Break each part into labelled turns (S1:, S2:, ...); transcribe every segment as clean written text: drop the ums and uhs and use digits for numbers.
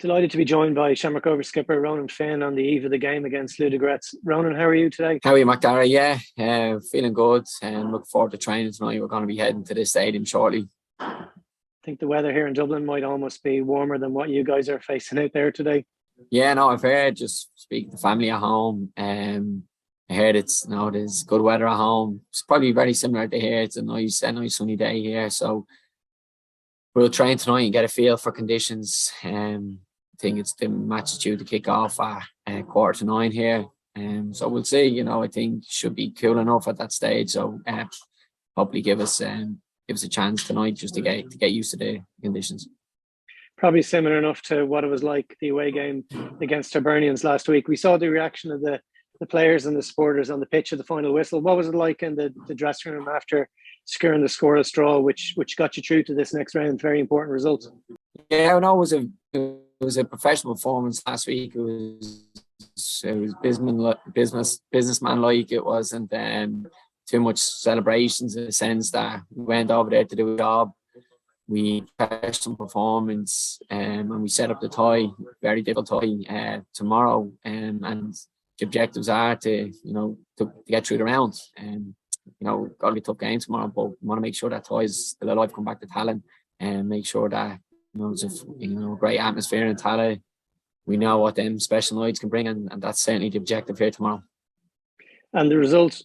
S1: Delighted to be joined by Shamrock Rovers skipper Ronan Finn on the eve of the game against Ludogorets. Ronan, how are you today?
S2: How are you, McDara? Yeah, feeling good and looking forward to training tonight. We're going to be heading to the stadium shortly.
S1: I think the weather here in Dublin might almost be warmer than what you guys are facing out there today.
S2: Yeah, no, I've heard, just speaking to family at home, I heard there's good weather at home. It's probably very similar to here. It's a nice sunny day here. So we'll train tonight and get a feel for conditions. I think it's the match is due to kick off at 8:45 here. So we'll see. I think should be cool enough at that stage. So hopefully give us a chance tonight just to get used to the conditions.
S1: Probably similar enough to what it was like the away game against Hibernians last week. We saw the reaction of the players and the supporters on the pitch at the final whistle. What was it like in the dressing room after securing the scoreless draw, which got you through to this next round? Very important result.
S2: Yeah, no, it was a professional performance last week. It was businessman like. It wasn't too much celebrations in the sense that we went over there to do a job. We finished some performance and we set up the tie, very difficult tie tomorrow. And the objectives are to get through the round. Got to be a tough game tomorrow, but we want to make sure that tie is still alive, come back to Tallinn and make sure that it's a great atmosphere in Tallinn. We know what them special nights can bring, and that's certainly the objective here tomorrow.
S1: And the result,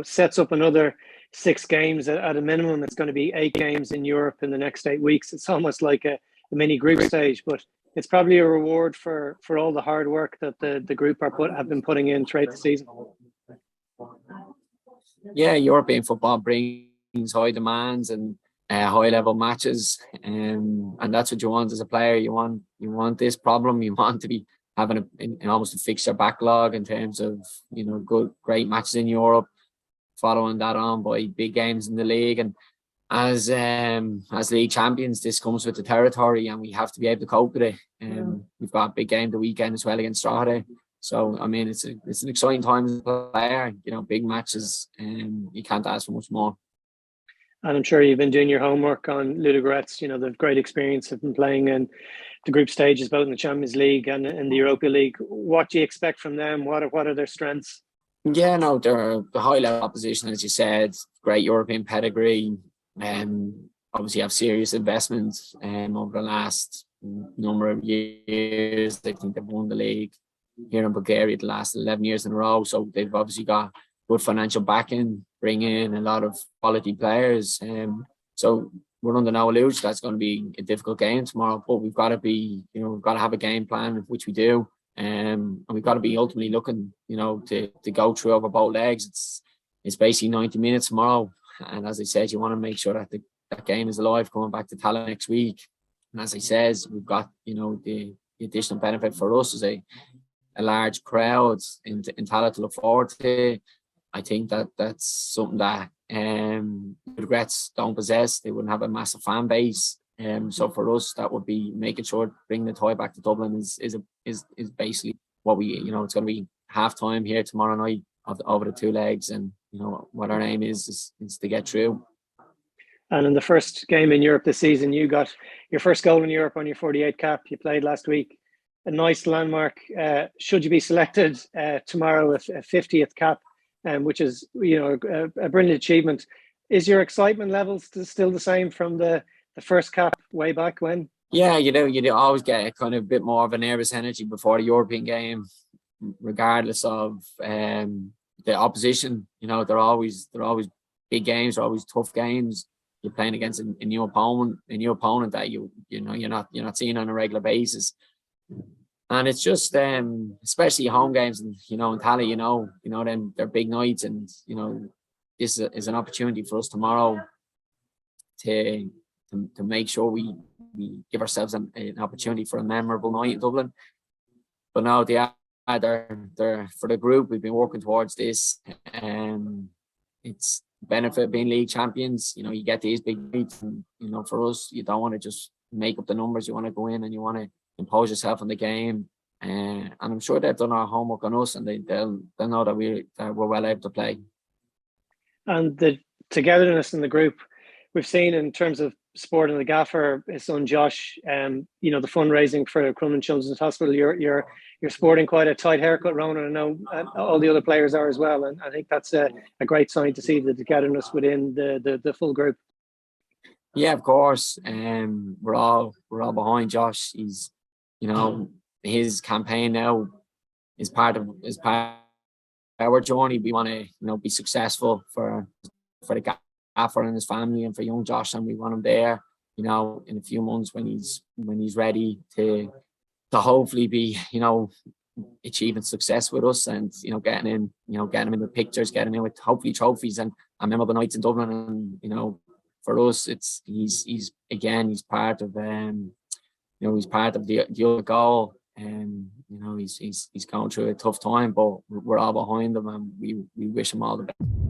S1: sets up another 6 games at a minimum. It's going to be 8 games in Europe in the next 8 weeks. It's almost like a mini group stage, but it's probably a reward for all the hard work that the group have been putting in throughout the season.
S2: Yeah, European football brings high demands and high level matches, and that's what you want as a player. You want this problem. You want to be having almost a fixture backlog in terms of great matches in Europe, following that on by big games in the league. And as league champions, this comes with the territory, and we have to be able to cope with it. We've got a big game the weekend as well against Strahd. So I mean, it's an exciting time as a player. Big matches, and you can't ask for much more.
S1: And I'm sure you've been doing your homework on Ludogorets. They've great experience, have been playing in the group stages, both in the Champions League and in the Europa League. What do you expect from them? What are their strengths?
S2: Yeah, no, they're the high level opposition, as you said. Great European pedigree, obviously have serious investments over the last number of years. I think they've won the league here in Bulgaria the last 11 years in a row. So they've obviously got good financial backing, bring in a lot of quality players. So we're under no illusion that's going to be a difficult game tomorrow, but we've got to have a game plan, which we do. And we've got to be ultimately looking, to go through over both legs. It's basically 90 minutes tomorrow. And as I said, you want to make sure that that game is alive coming back to Tallinn next week. And as I said, we've got, the additional benefit for us is a large crowd in Tallinn to look forward to. I think that's something that the Ludogorets don't possess. They wouldn't have a massive fan base. So for us, that would be making sure bringing the tie back to Dublin is basically what we, it's going to be half time here tomorrow night over the 2 legs, and what our aim is to get through.
S1: And in the first game in Europe this season, you got your first goal in Europe on your 48 cap. You played last week. A nice landmark. Should you be selected tomorrow with a 50th cap, which is a brilliant achievement. Is your excitement levels still the same from the first cap way back when?
S2: Yeah, you always get a kind of bit more of a nervous energy before the European game, regardless of the opposition. They're always big games, they're always tough games. You're playing against a new opponent that you're not seeing on a regular basis. And it's just, especially home games, and in Tallinn, then they're big nights, and this is an opportunity for us tomorrow to make sure we give ourselves an opportunity for a memorable night in Dublin. But no, they're for the group. We've been working towards this, and it's benefit being league champions. You get these big nights, and for us, you don't want to just make up the numbers. You want to go in and you want to impose yourself on the game, and I'm sure they've done our homework on us, and they'll know that we're well able to play.
S1: And the togetherness in the group, we've seen in terms of sport and the gaffer, his son Josh, you know, the fundraising for Crumlin Children's Hospital, you're sporting quite a tight haircut, Ronan. I know all the other players are as well, and I think that's a great sign to see the togetherness within the full group.
S2: Yeah, of course. We're all behind Josh. He's, you know, his campaign now is part of our journey. We want to, you know, be successful for the gaffer and his family, and for young Josh, and we want him there, you know, in a few months when he's ready to hopefully be, you know, achieving success with us, and, you know, getting him in the pictures, getting him with hopefully trophies and memorable nights in Dublin. And, you know, for us, it's he's part of you know, he's part of the other goal, and, you know, he's going through a tough time, but we're all behind him, and we wish him all the best.